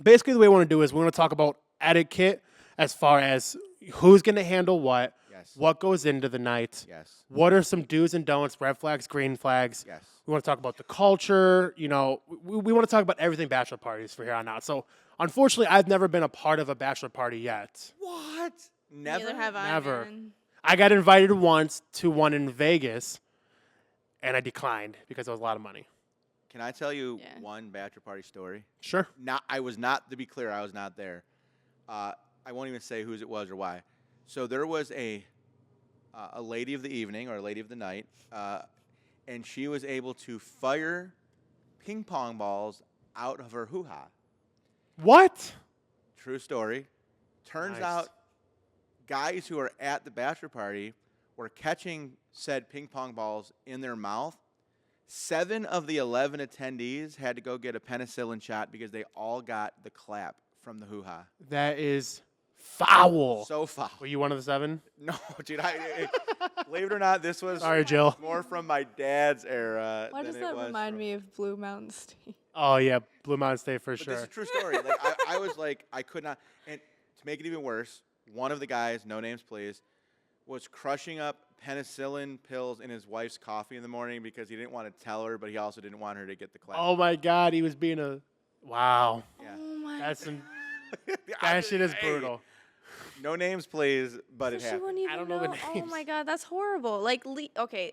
basically, the way we want to do is we want to talk about etiquette as far as who's going to handle what, what goes into the night, what are some do's and don'ts, red flags, green flags. We want to talk about the culture. We want to talk about everything bachelor parties for here on out. So, unfortunately, I've never been a part of a bachelor party yet. What? Never? Neither have I. Never. Man. I got invited once to one in Vegas, and I declined because it was a lot of money. Can I tell you one bachelor party story? Sure. I was not, to be clear, I was not there. I won't even say whose it was or why. So there was a lady of the evening or a lady of the night, and she was able to fire ping pong balls out of her hoo-ha. What? True story. Turns Nice. out guys who are at the bachelor party were catching said ping pong balls in their mouth. 7 of the 11 attendees had to go get a penicillin shot because they all got the clap from the hoo-ha. That is foul. So foul. Were you one of the 7? No, dude. Believe it or not, this was Sorry, Jill. more from my dad's era. Why than does it that was remind from- me of Blue Mountain State? Oh, yeah. Blue Mountain State for But sure. this is a true story. Like I was like, I could not. And to make it even worse, one of the guys, no names please, was crushing up penicillin pills in his wife's coffee in the morning because he didn't want to tell her, but he also didn't want her to get the clap. Oh, my God. He was being a... Wow. Yeah. Oh my That's some... I That shit is hey, brutal. No names, please, but So it she happened. wouldn't even I don't know the Oh names. my god, that's horrible. Like, okay,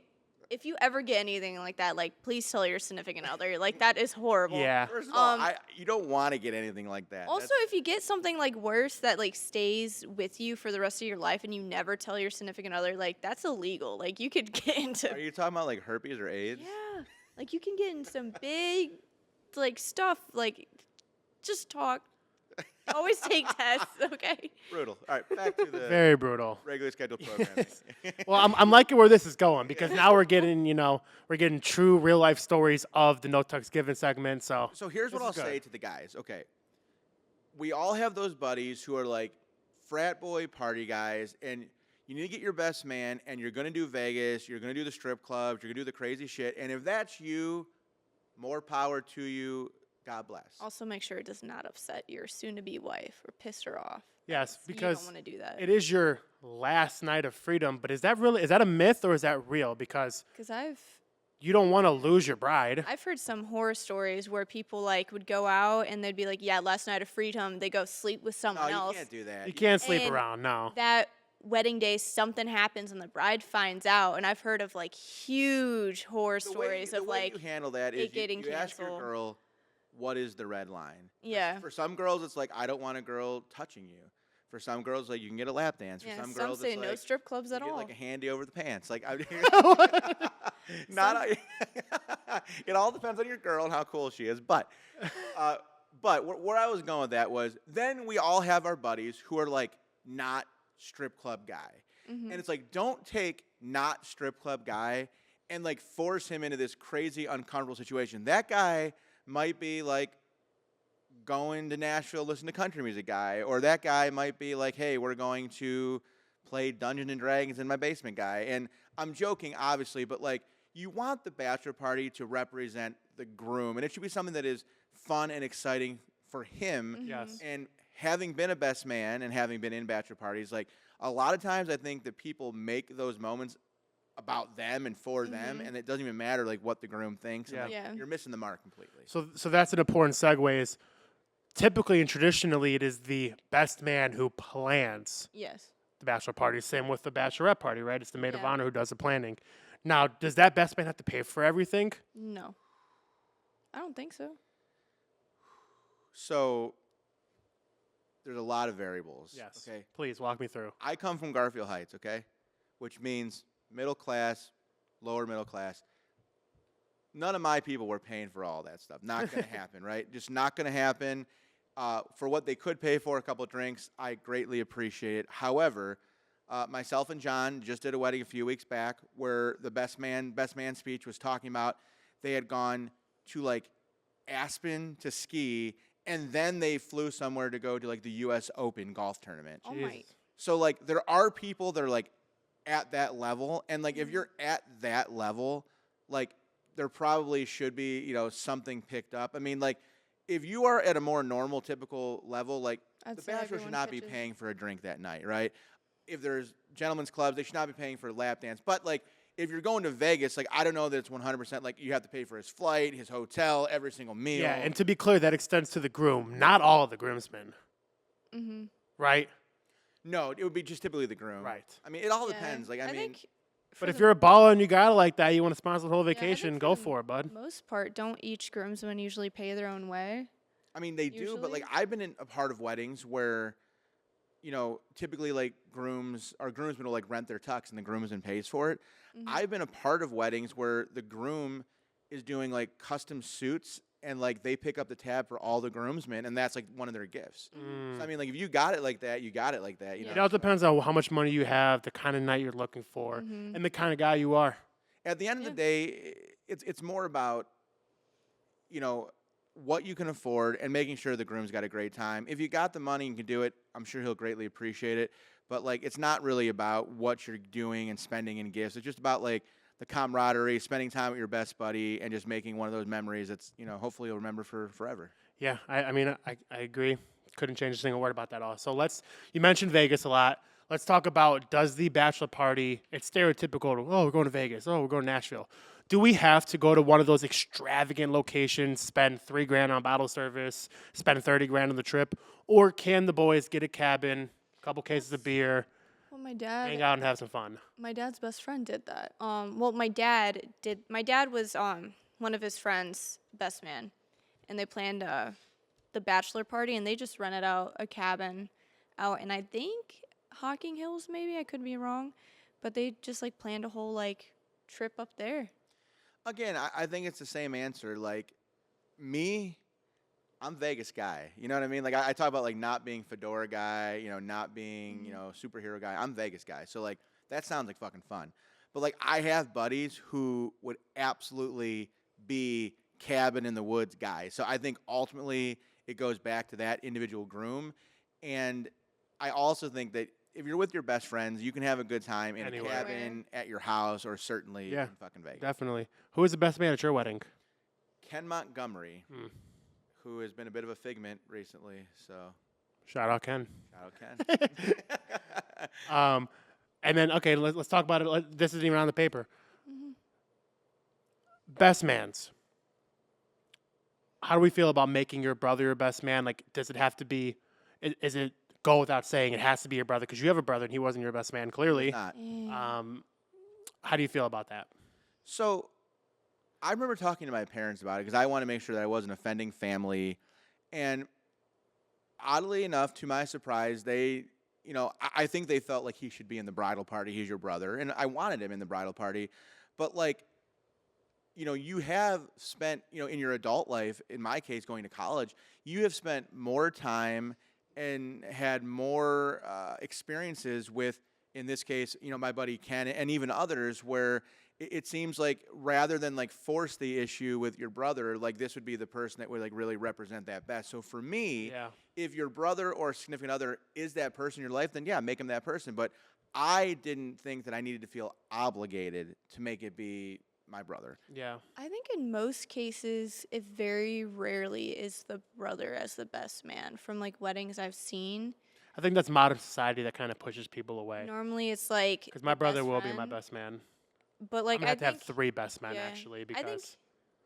if you ever get anything like that, like, please tell your significant other. Like, that is horrible. Yeah. First of all, Um, you don't want to get anything like that. Also, if you get something like worse that like stays with you for the rest of your life and you never tell your significant other, like that's illegal. Like you could get into Are you talking about like herpes or AIDS? yeah, like you can get in some big like stuff. Like just talk. Always take tests, okay? Brutal. All right, back to the Very brutal. regularly scheduled programming. Well, I'm liking where this is going because now we're getting, we're getting true real life stories of the No Tucks Given segment. So So here's what This I'll is good. say to the guys. Okay. We all have those buddies who are like frat boy party guys, and you need to get your best man, and you're going to do Vegas, you're going to do the strip clubs, you're going to do the crazy shit. And if that's you, more power to you. God bless. Also, make sure it does not upset your soon-to-be wife or piss her off. Yes, You because don't want to do that. it is your last night of freedom. But is that a myth or is that real? Because Because you don't want to lose your bride. I've heard some horror stories where people like would go out and they'd be like, "Yeah, last night of freedom." They go sleep with No, someone you else. can't do that. You can't sleep And around. No. That wedding day, something happens and the bride finds out. And I've heard of like huge horror stories of the way like you handle that is it getting you ask your canceled. girl, what is the red line? Yeah. For some girls, it's like, I don't want a girl touching you. For some girls, like, you can get a lap dance. For Yeah, some some girls, say it's no like, strip clubs you at get all. like a handy over the pants. Like, it all depends on your girl and how cool she is. But where I was going with that was, then we all have our buddies who are like not strip club guy, and it's like, don't take not strip club guy and like force him into this crazy uncomfortable situation. That guy might be like going to Nashville, listen to country music guy, or that guy might be like, hey, we're going to play Dungeons and Dragons in my basement guy. And I'm joking, obviously, but like, you want the bachelor party to represent the groom, and it should be something that is fun and exciting for him. Yes. And having been a best man and having been in bachelor parties, like, a lot of times I think that people make those moments about them and for them, and it doesn't even matter like what the groom thinks. Yeah. And, like, you're missing the mark completely. So that's an important segue. Is typically and traditionally it is the best man who plans Yes. the bachelor party. Same with the bachelorette party, right? It's the maid of Yeah. honor who does the planning. Now, does that best man have to pay for everything? No. I don't think so. So there's a lot of variables. Yes. Okay. Please walk me through. I come from Garfield Heights, okay, which means middle class, lower middle class. None of my people were paying for all that stuff. Not going to happen, right? Just not going to happen. For what they could pay for, a couple of drinks, I greatly appreciate it. However, myself and John just did a wedding a few weeks back where the best man speech was talking about they had gone to like Aspen to ski, and then they flew somewhere to go to like the U.S. Open golf tournament. Oh my. Jesus. So like there are people that are like at that level, and like if you're at that level, like there probably should be, you know, something picked up. I mean, like if you are at a more normal, typical level, like I'd the say bachelor should everyone not be pitches. paying for a drink that night, right? If there's gentlemen's clubs, they should not be paying for a lap dance. But like if you're going to Vegas, like I don't know that it's 100% like you have to pay for his flight, his hotel, every single meal. Yeah, and to be clear, that extends to the groom, not all of the groomsmen, Mm-hmm. right? No, it would be just typically the groom. Right. I mean, it all depends. Like I mean, think But for if the you're a baller and you got it like that, you want to sponsor the whole think vacation, for go the for it, bud. most part, don't each groomsmen usually pay their own way? I mean, they do, but like Usually? I've been in a part of weddings where, you know, typically like groomsmen will like rent their tux and the groomsman pays for it. Mm-hmm. I've been a part of weddings where the groom is doing like custom suits and like they pick up the tab for all the groomsmen, and that's like one of their gifts. So I mean, like if you got it like that, you got it like that. You Yeah. It know. all depends on how much money you have, the kind of night you're looking for, Mm-hmm. and the kind of guy you are. At the end of the day, it's more about, you know, what you can afford and making sure the groom's got a great time. If you got the money and can do it, I'm sure he'll greatly appreciate it. But like, it's not really about what you're doing and spending in gifts. It's just about like the camaraderie, spending time with your best buddy, and just making one of those memories that's, you know, hopefully you'll remember for forever. Yeah, I mean, I agree. Couldn't change a single word about that all. So you mentioned Vegas a lot. Let's talk about, does the bachelor party, it's stereotypical, oh, we're going to Vegas, oh, we're going to Nashville. Do we have to go to one of those extravagant locations, spend $3,000 on bottle service, spend $30,000 on the trip, or can the boys get a cabin, a couple cases of beer, Well, my hang dad, out and have some fun? my dad's best friend did that. Well, my dad did. My dad was one of his friends' best man, and they planned the bachelor party, and they just rented out a cabin out, and I think Hocking Hills, maybe I could be wrong, but they just like planned a whole like trip up there. Again, I think it's the same answer. Like me, I'm Vegas guy. You know what I mean? Like I talk about like not being fedora guy, you know, not being, you know, superhero guy. I'm Vegas guy. So like that sounds like fucking fun. But like I have buddies who would absolutely be cabin in the woods guy. So I think ultimately it goes back to that individual groom. And I also think that if you're with your best friends, you can have a good time in Anywhere. a cabin, at your house, or certainly Yeah, in fucking Vegas. Definitely. Who was the best man at your wedding? Ken Montgomery, who has been a bit of a figment recently. So Shout out Ken. shout out Ken. And then, okay, let's talk about it. This isn't even on the paper. Best mans. How do we feel about making your brother your best man? Like, does it have to be, is it go without saying it has to be your brother? Because you have a brother and he wasn't your best man, clearly. Not. How do you feel about that? So I remember talking to my parents about it because I want to make sure that I wasn't offending family. And oddly enough, to my surprise, they, I think they felt like he should be in the bridal party. He's your brother. And I wanted him in the bridal party. But, like, you have spent, in your adult life, in my case, going to college, you have spent more time and had more experiences with, in this case, my buddy Ken and even others, where it seems like rather than like force the issue with your brother, like this would be the person that would like really represent that best. So for me, if your brother or significant other is that person in your life, then yeah, make him that person. But I didn't think that I needed to feel obligated to make it be my brother. Yeah. I think in most cases, it very rarely is the brother as the best man. From like weddings I've seen, I think that's modern society that kind of pushes people away. normally it's like Because my the brother best will be my friend, best man. But like I'm going to I have to think have 3 best men, yeah, actually, I because think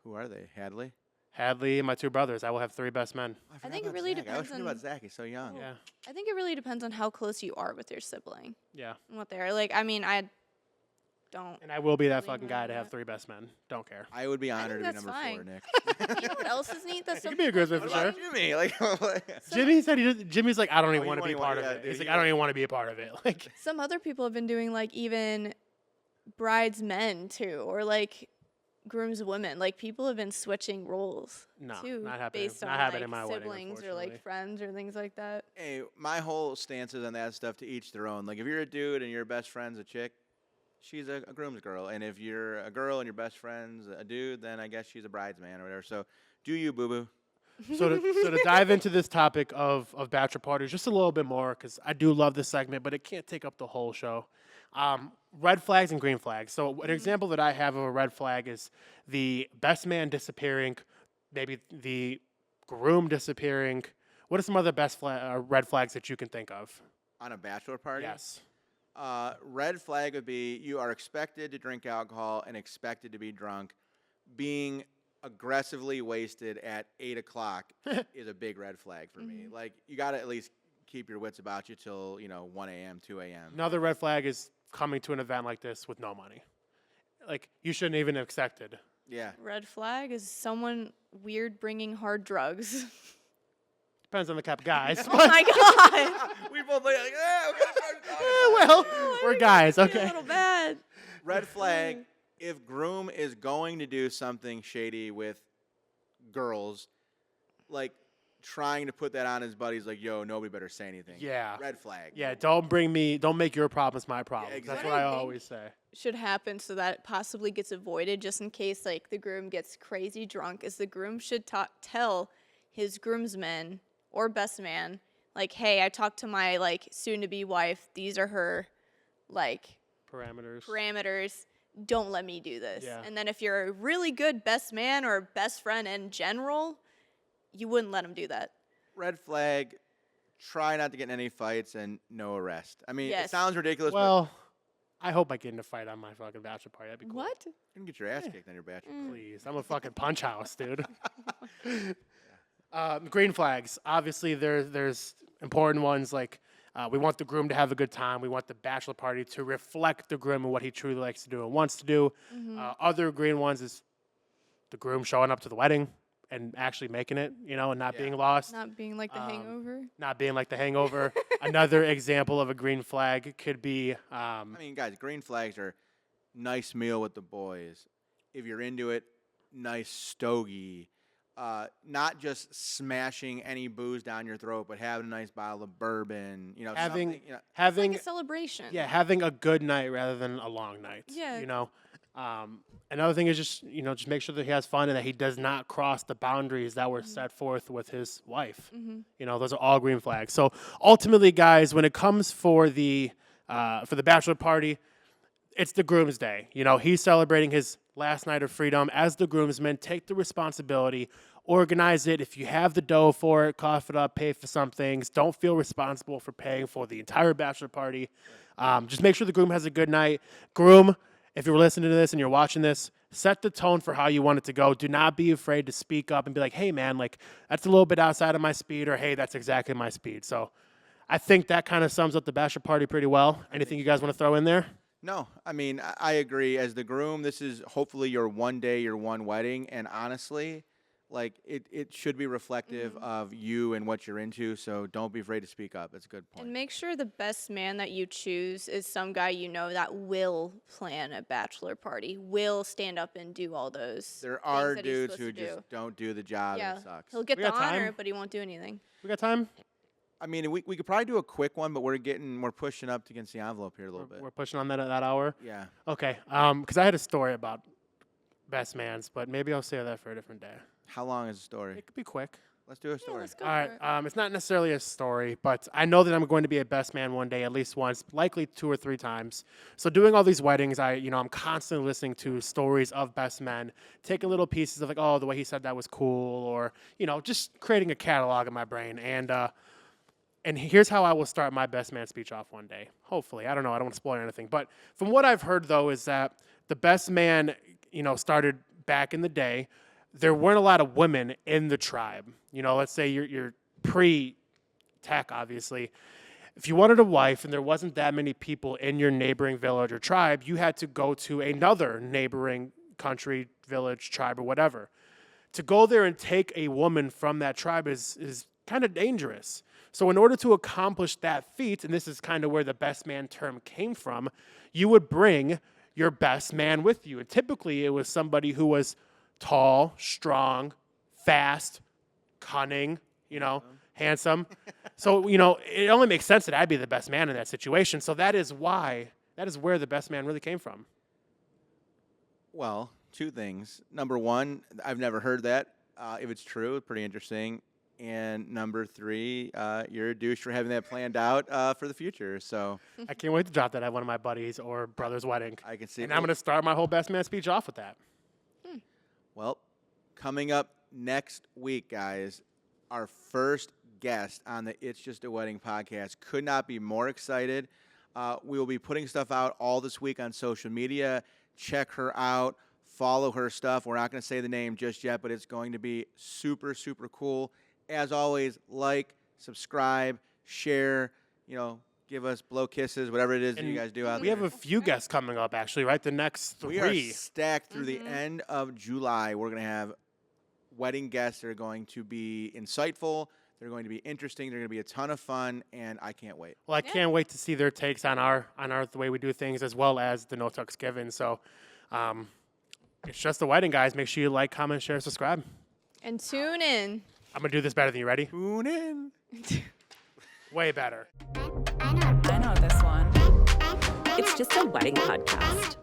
Who are they? Hadley? Hadley and my 2 brothers, I will have 3 best men. I think it forgot really about Zach. I always depends forget about on- Zach. He's so young. Yeah. I think it really depends on how close you are with your sibling Yeah. and what they are. Like, I mean, I don't. And I will be that Really fucking guy to have that. 3 best men. Don't care. I would be honored to be that's number 4, fine. Nick. You know what else is neat? That You some can be a people- Grizzly for What sure. about Jimmy? Like, Jimmy said Jimmy's like, I don't even you want to don't be even part want- of yeah, it. dude, He's like, he- I don't even want to be a part of it. Like, Some other people have been doing like even bridesmen too, or like groomswomen. Like people have been switching roles No, too, not happening. based Not on happening like in my wedding, siblings or unfortunately. like friends or things like that. hey, my whole stance is on that stuff to each their own. Like, if you're a dude and your best friend's a chick, she's a groom's girl. And if you're a girl and your best friend's a dude, then I guess she's a bridesman or whatever. So do you, boo-boo. so to dive into this topic of bachelor parties just a little bit more, because I do love this segment, but it can't take up the whole show. Red flags and green flags. So an example that I have of a red flag is the best man disappearing, maybe the groom disappearing. What are some other red flags that you can think of? On a bachelor party? Yes. Red flag would be you are expected to drink alcohol and expected to be drunk. Being aggressively wasted at 8 o'clock is a big red flag for me. Like, you got to at least keep your wits about you till, 1 a.m., 2 a.m. Another red flag is coming to an event like this with no money. Like, you shouldn't even have accepted. Yeah. Red flag is someone weird bringing hard drugs. Depends on the type of guys. Oh my god! We both like, yeah, Well, we're guys, A okay. little bad. Red flag, if groom is going to do something shady with girls, like trying to put that on his buddies, like, yo, nobody better say anything. Yeah. Red flag. Yeah, don't make your problems my problems. That's exactly. what I What I think- always say. Should happen so that it possibly gets avoided, just in case like the groom gets crazy drunk, is the groom should tell his groomsmen or best man, like, hey, I talked to my like soon-to-be wife. These are her like parameters. Don't let me do this. Yeah. And then if you're a really good best man or best friend in general, you wouldn't let him do that. Red flag, try not to get in any fights and no arrest. I mean, it Yes. sounds ridiculous, Well, I hope I get in a fight on my fucking bachelor party. That'd be cool. What? but you can get your ass kicked on your bachelor. Please. I'm a fucking punch house, dude. Green flags. Obviously, there's important ones like we want the groom to have a good time. We want the bachelor party to reflect the groom and what he truly likes to do and wants to do. Other green ones is the groom showing up to the wedding and actually making it, and not being lost. Not being like the hangover. Not being like the hangover. Another example of a green flag could be I mean, guys, green flags are nice meal with the boys. If you're into it, nice stogie. Not just smashing any booze down your throat, but having a nice bottle of bourbon. having something, having Like a celebration. having a good night rather than a long night. Yeah. Another thing is just make sure that he has fun and that he does not cross the boundaries that were set forth with his wife. Those are all green flags. So ultimately, guys, when it comes for the bachelor party, it's the groom's day. He's celebrating his last night of freedom as the groomsmen. Take the responsibility, organize it. If you have the dough for it, cough it up, pay for some things. Don't feel responsible for paying for the entire bachelor party. Just make sure the groom has a good night. Groom, if you're listening to this and you're watching this, set the tone for how you want it to go. Do not be afraid to speak up and be like, hey, man, like that's a little bit outside of my speed, or hey, that's exactly my speed. So I think that kind of sums up the bachelor party pretty well. Anything you guys want to throw in there? No, I mean, I agree. As the groom, this is hopefully your one day, your one wedding. And honestly, like it should be reflective of you and what you're into. So don't be afraid to speak up. That's a good point. And make sure the best man that you choose is some guy you know that will plan a bachelor party, will stand up and do all those. There are things that he's dudes supposed who to just don't do the job. Yeah, It sucks. he'll get We the got time? honor, but he won't do anything. We got time? I mean, we could probably do a quick one, but we're pushing up against the envelope here a little bit. We're pushing on that hour? Yeah. Okay. Because I had a story about best mans, but maybe I'll save that for a different day. How long is the story? It could be quick. Let's do a story. Let's go All for right. it. It's not necessarily a story, but I know that I'm going to be a best man one day, at least once, likely 2 or 3 times. So doing all these weddings, I'm constantly listening to stories of best men, taking little pieces of like, oh, the way he said that was cool, or just creating a catalog in my brain. And here's how I will start my best man speech off one day. Hopefully, I don't know. I don't want to spoil anything, but from what I've heard though is that the best man, started back in the day. There weren't a lot of women in the tribe. Let's say you're pre-tech, obviously. If you wanted a wife and there wasn't that many people in your neighboring village or tribe, you had to go to another neighboring country, village, tribe, or whatever. To go there and take a woman from that tribe is kind of dangerous. So in order to accomplish that feat, and this is kind of where the best man term came from, you would bring your best man with you. And typically it was somebody who was tall, strong, fast, cunning, handsome. So, it only makes sense that I'd be the best man in that situation. So that is where the best man really came from. Well, 2 things. Number 1, I've never heard that. If it's true, pretty interesting. And number 3, you're a douche for having that planned out for the future. So I can't wait to drop that at one of my buddies or brother's wedding. I can see. And I'm going to start my whole best man speech off with that. Well, coming up next week, guys, our first guest on the It's Just a Wedding podcast. Could not be more excited. We will be putting stuff out all this week on social media. Check her out. Follow her stuff. We're not going to say the name just yet, but it's going to be super, super cool. As always, like, subscribe, share, give us blow kisses, whatever it is that you guys do out We there. have a few guests coming up, actually, right? The next 3. We are stacked through the end of July. We're going to have wedding guests that are going to be insightful. They're going to be interesting. They're going to be a ton of fun, and I can't wait. Well, I can't wait to see their takes on the way we do things, as well as the no tucks given. So it's just a wedding, guys. Make sure you like, comment, share, subscribe. And tune in. I'm going to do this better than you. Ready? Tune in. Way better. I know this one. It's just a wedding podcast.